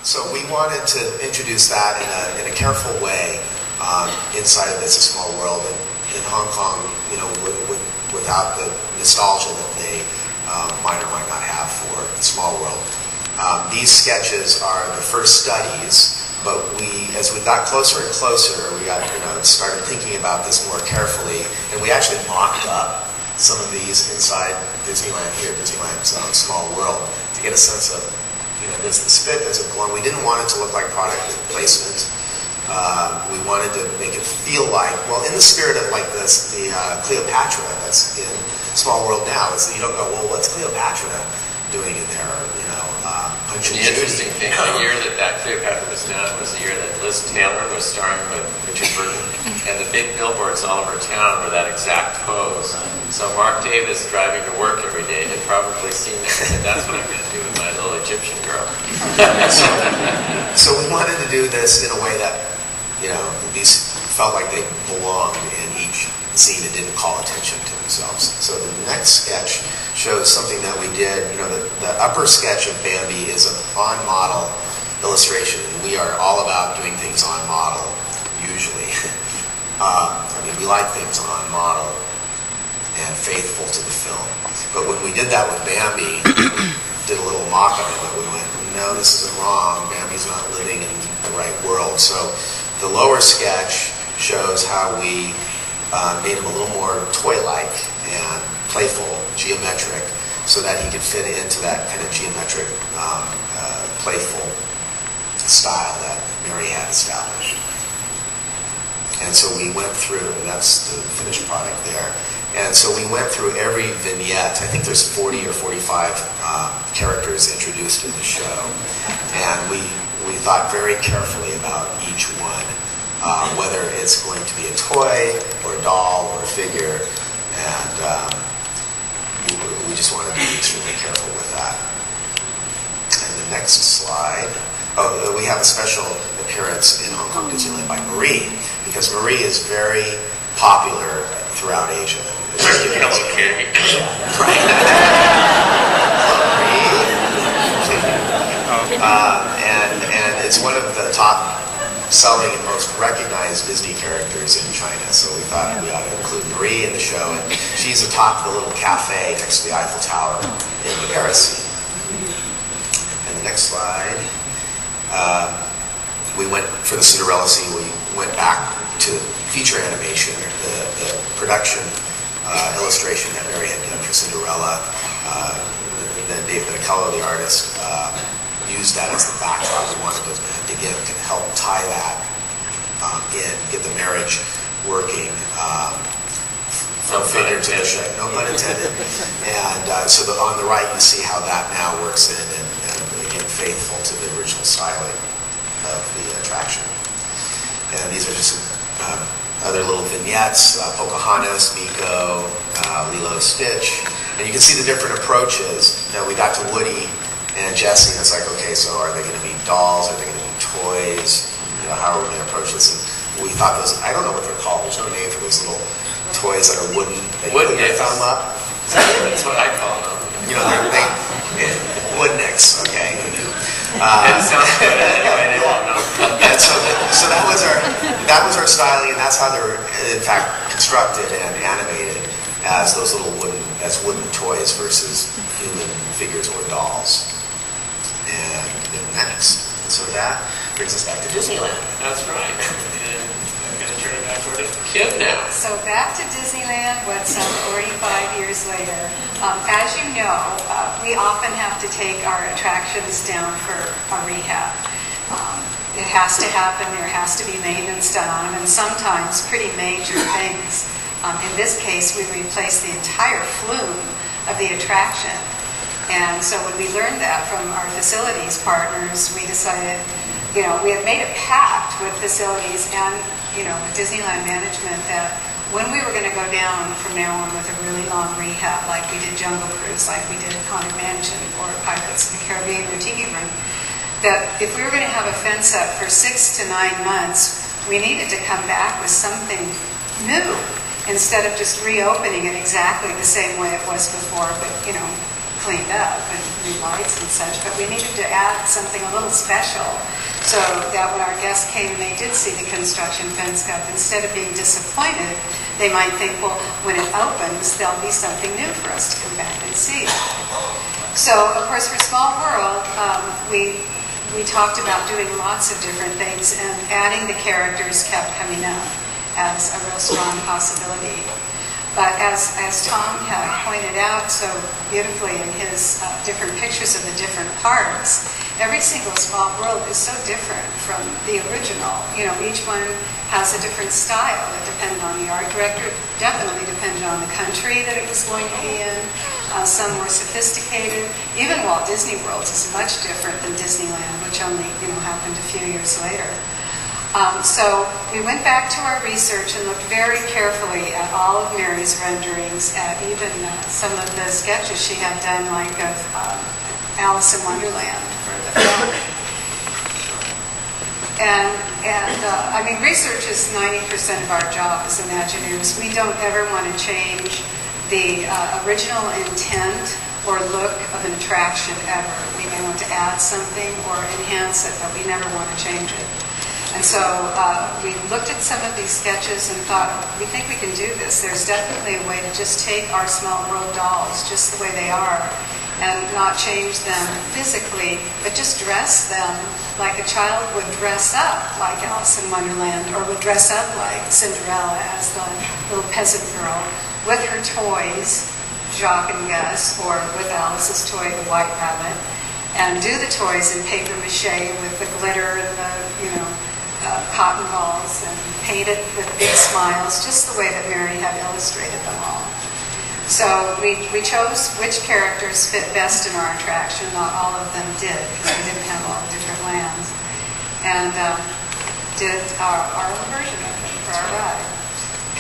So we wanted to introduce that in a careful way inside of It's a Small World in Hong Kong, you know, without the nostalgia that they might or might not have for Small World. These sketches are the first studies, but as we got closer and closer, we got, you know, started thinking about this more carefully, and we actually mocked up some of these inside Disneyland here, Disneyland's Small World, to get a sense of, you know, does the spit, does it belong? We didn't want it to look like product placement. We wanted to make it feel like, well, in the spirit of like this, the Cleopatra that's in Small World now, is that you don't go, well, what's Cleopatra doing in there? You know, Punch and The interesting thing, the year that Cleopatra was done was the year that Liz Taylor was starring with Richard Burton, and the big billboards all over town were that exact pose. So Mark Davis, driving to work every day, had probably seen that and said, that's what I'm going to do with my little Egyptian girl. So we wanted to do this in a way that, you know, these felt like they belonged in each scene and didn't call attention to themselves. So the next sketch shows something that we did. You know, the upper sketch of Bambi is an on-model illustration. We are all about doing things on model, usually. I mean, we like things on model and faithful to the film. But when we did that with Bambi, did a little mock-up of it, we went, no, this isn't wrong. Bambi's not living in the right world. So the lower sketch shows how we made him a little more toy-like and playful, geometric, so that he could fit into that kind of geometric, playful style that Mary had established. And so we went through, and that's the finished product there. And so we went through every vignette. I think there's 40 or 45 characters introduced in the show. And we thought very carefully about each one, whether it's going to be a toy or a doll or a figure. And we just want to be extremely careful with that. And the next slide. Oh, we have a special appearance in Hong Kong Disneyland by Marie, because Marie is very popular throughout Asia. Okay. Right. And it's one of the top selling and most recognized Disney characters in China. So we thought we ought to include Marie in the show. And she's atop the little cafe next to the Eiffel Tower in the Paris scene. And the next slide. We went, for the Cinderella scene, we went back to feature animation, the production illustration that Mary had done for Cinderella. Then Dave Benicello, the artist, used that as the backdrop. We wanted to help tie that in, get the marriage working from figure to the show. No pun intended. And so on the right, you see how that now works in, and again, faithful to the original styling of the attraction. And these are just other little vignettes, Pocahontas, Miko, Lilo, Stitch. And you can see the different approaches. You know, we got to Woody and Jessie, and it's like, okay, so are they going to be dolls? Are they going to be toys? You know, how are we going to approach this? And we thought those, I don't know what they're called. There's no name for those little toys that are wooden. That you put your thumb up. That's what I call them. You know, Woodnicks, okay. It sounds good anyway, they won't know. And so that was our styling, and that's how they're in fact constructed and animated as those little wooden toys versus human figures or dolls. And then next, so that brings us back to Disneyland. That's right. And I'm going to turn it back over to Kim now. So back to Disneyland, what's 45 years later. As you know, we often have to take our attractions down for a rehab. It has to happen, there has to be maintenance done on them, and sometimes pretty major things. In this case, we replaced the entire flume of the attraction. And so when we learned that from our facilities partners, we decided, you know, we had made a pact with facilities and, you know, with Disneyland management that when we were going to go down from now on with a really long rehab, like we did Jungle Cruise, like we did Haunted Mansion or Pirates of the Caribbean or Tiki Room, that if we were going to have a fence up for 6 to 9 months, we needed to come back with something new instead of just reopening it exactly the same way it was before, but, you know, cleaned up and new lights and such, but we needed to add something a little special so that when our guests came and they did see the construction fence up, instead of being disappointed, they might think, well, when it opens, there'll be something new for us to come back and see. So, of course, for Small World, we talked about doing lots of different things, and adding the characters kept coming up as a real strong possibility. But as Tom had pointed out so beautifully in his different pictures of the different parks, every single Small World is so different from the original. You know, each one has a different style. It depended on the art director, definitely depended on the country that it was going to be in. Some more sophisticated. Even Walt Disney World is much different than Disneyland, which only happened a few years later. So we went back to our research and looked very carefully at all of Mary's renderings, at even some of the sketches she had done, like of Alice in Wonderland for the film. And I mean, research is 90% of our job as Imagineers. We don't ever want to change the original intent or look of an attraction ever. We may want to add something or enhance it, but we never want to change it. And so we looked at some of these sketches and thought, we think we can do this. There's definitely a way to just take our Small World dolls just the way they are and not change them physically, but just dress them like a child would dress up like Alice in Wonderland, or would dress up like Cinderella as the little peasant girl with her toys, Jacques and Gus, or with Alice's toy, the White Rabbit, and do the toys in paper mache with the glitter and the, cotton balls, and paint it with big smiles, just the way that Mary had illustrated them all. So we chose which characters fit best in our attraction. Not all of them did, because we didn't have all the different lands. And did our own version of them for our ride.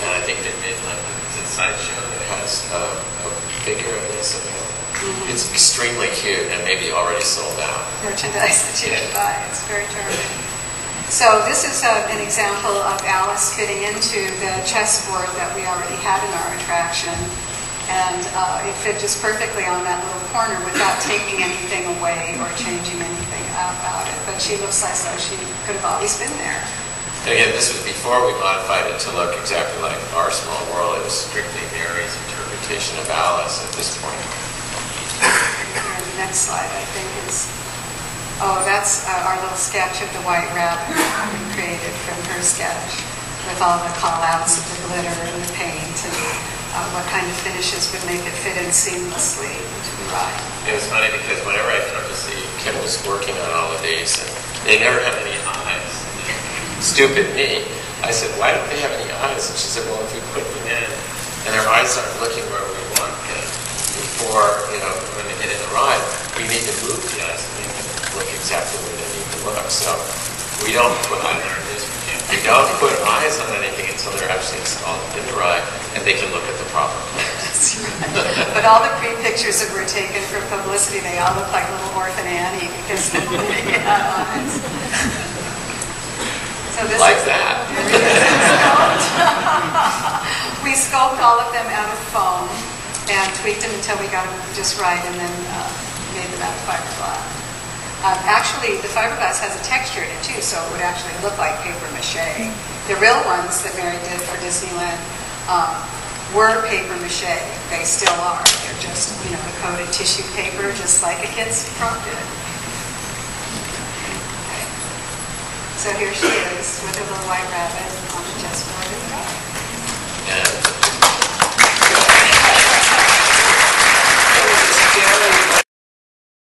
And I think they made like a sideshow that has a figure of this. It's extremely cute and maybe already sold out. Merchandise that you can buy. It's very charming. So this is an example of Alice fitting into the chessboard that we already had in our attraction. And it fit just perfectly on that little corner without taking anything away or changing anything about it. But she looks like though she could have always been there. And again, this was before we modified it to look exactly like our Small World. It was strictly Mary's interpretation of Alice at this point. The next slide, I think, is... Oh, that's our little sketch of the White Rabbit we created from her sketch, with all the call-outs of the glitter and the paint, and what kind of finishes would make it fit in seamlessly into the ride. It was funny because whenever I come to see, Kim was working on all of these, and they never have any eyes. Stupid me. I said, why don't they have any eyes? And she said, well, if we put them in, and their eyes aren't looking where we want them, before, when they get in the ride, we need to move the eyes and make them look exactly where they need to look. So we don't put we don't put eyes on anything until they're actually installed in the ride, and they can look at the proper place. Right. But all the pre-pictures that were taken for publicity, they all look like little Orphan Annie because they had eyes. So this like that. We sculpted all of them out of foam and tweaked them until we got them just right, and then made them out of fiberglass. Actually, the fiberglass has a texture in it too, so it would actually look like paper mache. The real ones that Mary did for Disneyland were paper mache. They still are. They're just, a coated tissue paper, just like a kid's prop did. Okay. So here she is with a little White Rabbit on the